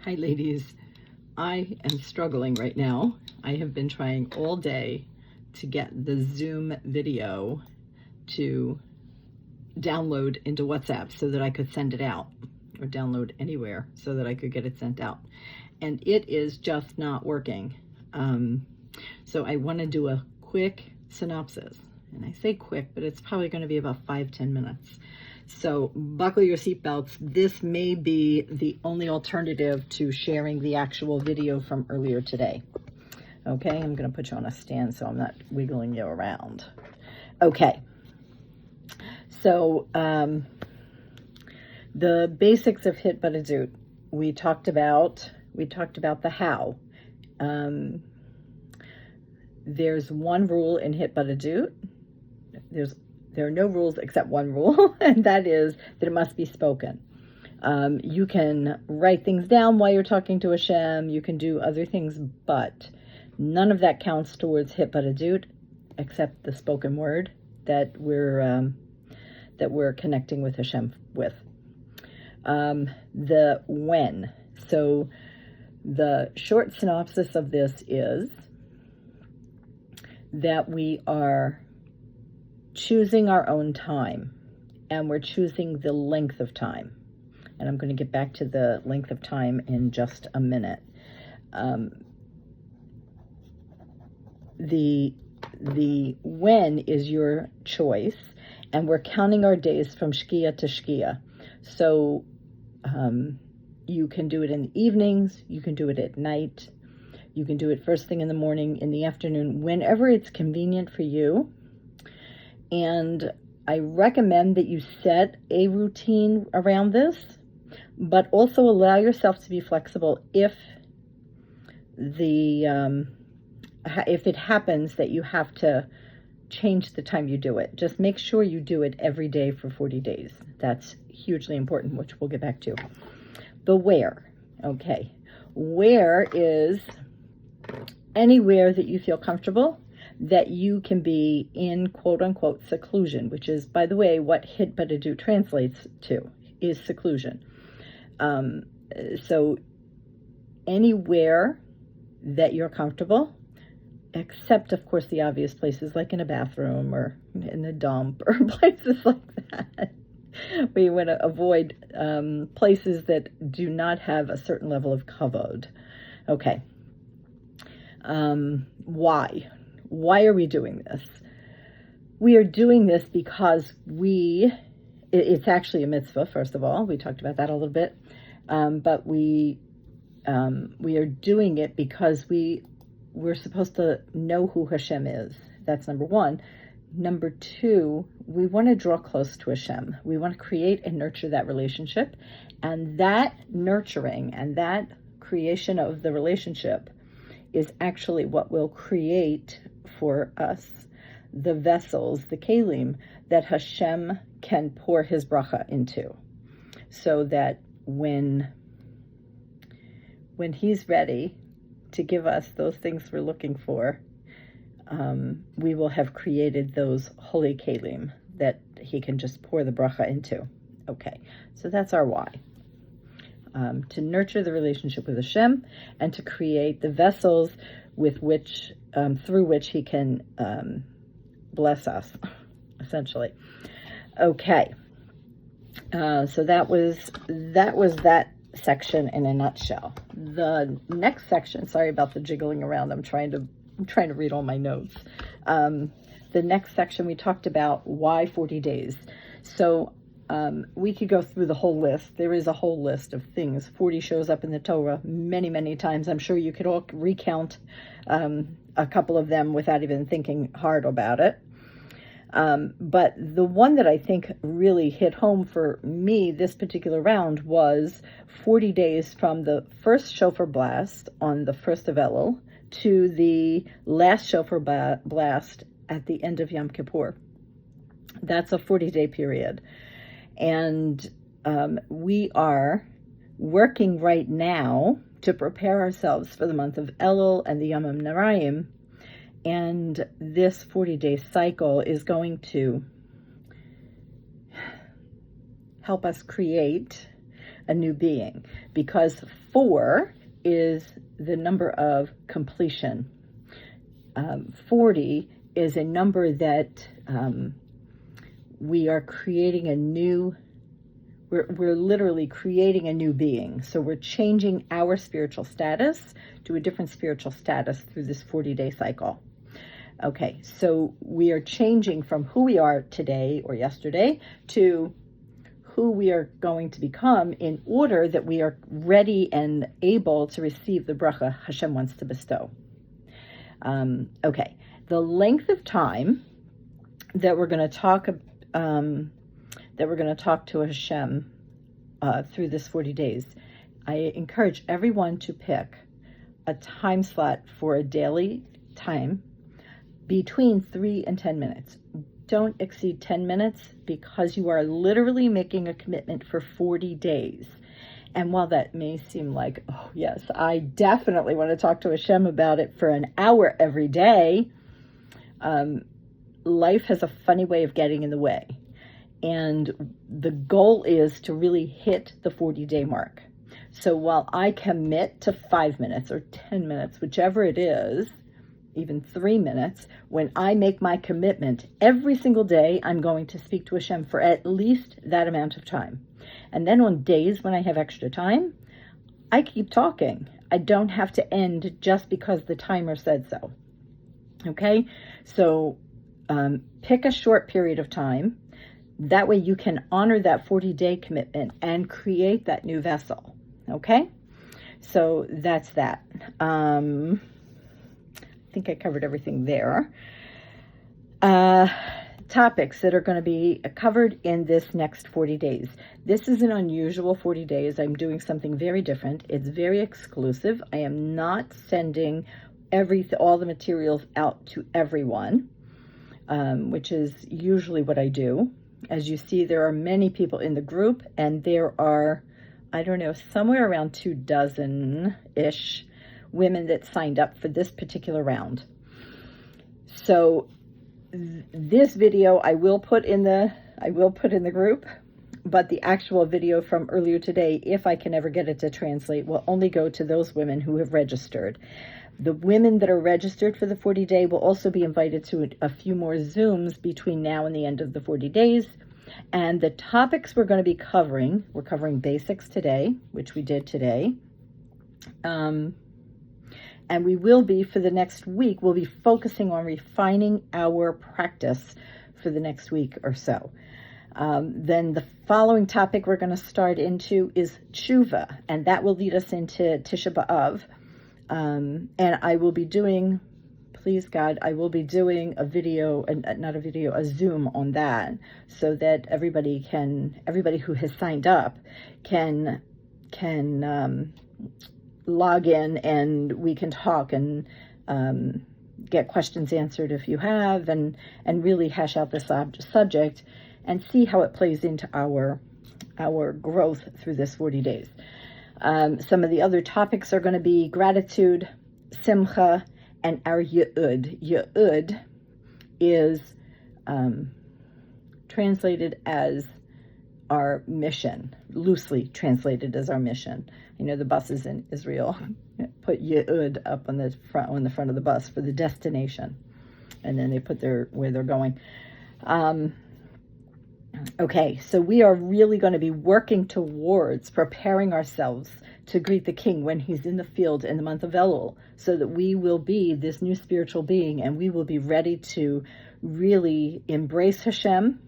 Hi ladies, I am struggling right now. I have been trying all day to get the Zoom video to download into WhatsApp so that I could send it out, or download anywhere so that I could get it sent out. And it is just not working. So I want to do a quick synopsis. And I say quick, but it's probably going to be about 5-10 minutes. So buckle your seatbelts. This may be the only alternative to sharing the actual video from earlier today. Okay, I'm going to put you on a stand so I'm not wiggling you around. Okay, so the basics of Hit Badadut. We talked about the how. There's one rule in Hit Badadut. There are no rules except one rule, and that is that it must be spoken. You can write things down while you're talking to Hashem. You can do other things, but none of that counts towards Hit Badadut, except the spoken word that we're connecting with Hashem with. The when. So the short synopsis of this is that we are choosing our own time, and we're choosing the length of time. And I'm going to get back to the length of time in just a minute. The when is your choice, and we're counting our days from Shkia to Shkia. So you can do it in the evenings, you can do it at night, you can do it first thing in the morning, in the afternoon, whenever it's convenient for you. And I recommend that you set a routine around this, but also allow yourself to be flexible if it happens that you have to change the time you do it. Just make sure you do it every day for 40 days. That's hugely important, which we'll get back to. The where. Okay. Where is anywhere that you feel comfortable, that you can be in quote-unquote seclusion, which is, by the way, what Hit Badadut translates to, is seclusion. So anywhere that you're comfortable, except, of course, the obvious places like in a bathroom or in the dump or places like that, where you want to avoid places that do not have a certain level of kavod. Okay. Why? Why are we doing this? We are doing this because it's actually a mitzvah, first of all. We talked about that a little bit. But we are doing it because we're supposed to know who Hashem is. That's number one. Number two, we want to draw close to Hashem. We want to create and nurture that relationship. And that nurturing and that creation of the relationship is actually what will create for us the vessels, the kelim, that Hashem can pour his bracha into, so that when he's ready to give us those things we're looking for, we will have created those holy kelim that he can just pour the bracha into. Okay, so that's our why. To nurture the relationship with Hashem and to create the vessels with which, through which he can bless us, essentially. Okay, so that was that section in a nutshell. The next section, sorry about the jiggling around. I'm trying to read all my notes. The next section we talked about why 40 days. So we could go through the whole list. There is a whole list of things. 40 shows up in the Torah many, many times. I'm sure you could all recount a couple of them without even thinking hard about it. But the one that I think really hit home for me this particular round was 40 days from the first shofar blast on the 1st of Elul to the last shofar blast at the end of Yom Kippur. That's a 40-day period. And we are working right now to prepare ourselves for the month of Elul and the Yamim Narayim. And this 40-day cycle is going to help us create a new being, because 4 is the number of completion. 40 is a number that we are creating a new, we're literally creating a new being. So we're changing our spiritual status to a different spiritual status through this 40-day cycle. Okay, so we are changing from who we are today or yesterday to who we are going to become in order that we are ready and able to receive the bracha Hashem wants to bestow. Okay, the length of time that we're going to talk to Hashem through this 40 days, I encourage everyone to pick a time slot for a daily time between 3 and 10 minutes. Don't exceed 10 minutes, because you are literally making a commitment for 40 days. And while that may seem like, oh yes, I definitely want to talk to Hashem about it for an hour every day, life has a funny way of getting in the way. And the goal is to really hit the 40-day mark. So while I commit to 5 minutes or 10 minutes, whichever it is, even 3 minutes, when I make my commitment, every single day I'm going to speak to Hashem for at least that amount of time. And then on days when I have extra time, I keep talking. I don't have to end just because the timer said so. Okay? So pick a short period of time. That way you can honor that 40-day commitment and create that new vessel. Okay? So that's that. I think I covered everything there. Topics that are going to be covered in this next 40 days. This is an unusual 40 days. I'm doing something very different. It's very exclusive. I am not sending all the materials out to everyone, which is usually what I do. As you see, there are many people in the group, and there are, I don't know, somewhere around 24-ish women that signed up for this particular round. So this video I will put in the group, but the actual video from earlier today, if I can ever get it to translate, will only go to those women who have registered. The women that are registered for the 40-day will also be invited to a few more Zooms between now and the end of the 40 days. And the topics we're going to be covering, we're covering basics today, which we did today. And we will be, for the next week, we'll be focusing on refining our practice for the next week or so. Then the following topic we're going to start into is tshuva, and that will lead us into Tisha B'Av. And I will be doing, please God, I will be doing a video, a Zoom on that, so that everybody who has signed up can log in, and we can talk and get questions answered if you have, and really hash out this subject and see how it plays into our growth through this 40 days. Some of the other topics are going to be gratitude, simcha, and our Ye'ud. Ye'ud is translated as our mission, loosely translated as our mission. You know, the buses in Israel put Ye'ud up on the front of the bus for the destination, and then they put where they're going. Okay, so we are really going to be working towards preparing ourselves to greet the King when he's in the field in the month of Elul, so that we will be this new spiritual being, and we will be ready to really embrace Hashem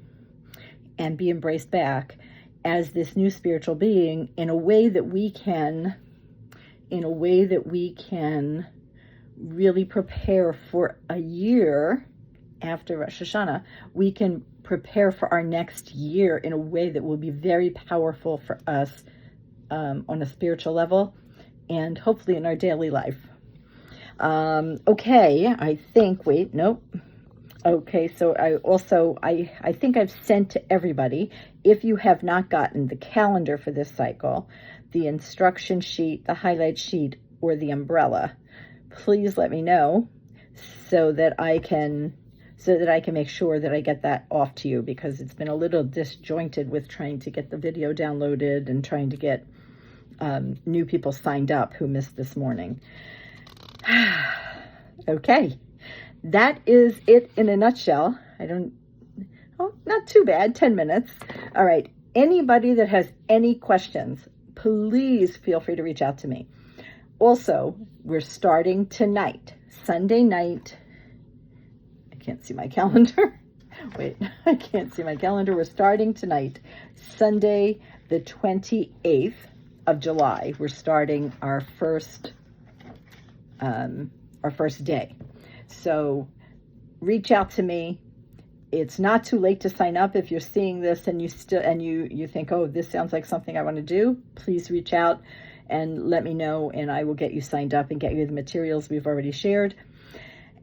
and be embraced back as this new spiritual being in a way that we can really prepare for a year after Rosh Hashanah. We can prepare for our next year in a way that will be very powerful for us on a spiritual level, and hopefully in our daily life. Okay, I think, wait, nope. Okay, so I think I've sent to everybody, if you have not gotten the calendar for this cycle, the instruction sheet, the highlight sheet, or the umbrella, please let me know so that I can so that I can make sure that I get that off to you, because it's been a little disjointed with trying to get the video downloaded and trying to get new people signed up who missed this morning. Okay, that is it in a nutshell. Not too bad, 10 minutes. All right, anybody that has any questions, please feel free to reach out to me. Also, we're starting tonight, Sunday night. I can't see my calendar. Wait, I can't see my calendar. We're starting tonight, Sunday, the 28th of July. We're starting our first day. So reach out to me. It's not too late to sign up. If you're seeing this and you think, oh, this sounds like something I want to do, please reach out and let me know, and I will get you signed up and get you the materials we've already shared.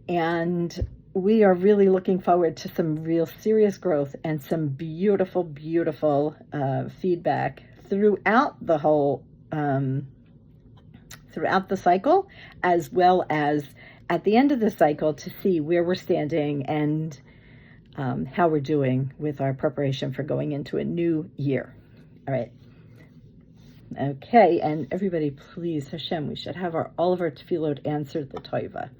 And we are really looking forward to some real serious growth and some beautiful, beautiful feedback throughout the whole, throughout the cycle, as well as at the end of the cycle, to see where we're standing and how we're doing with our preparation for going into a new year. All right. Okay, and everybody, please, Hashem, we should have all of our tefillot answered the toiva.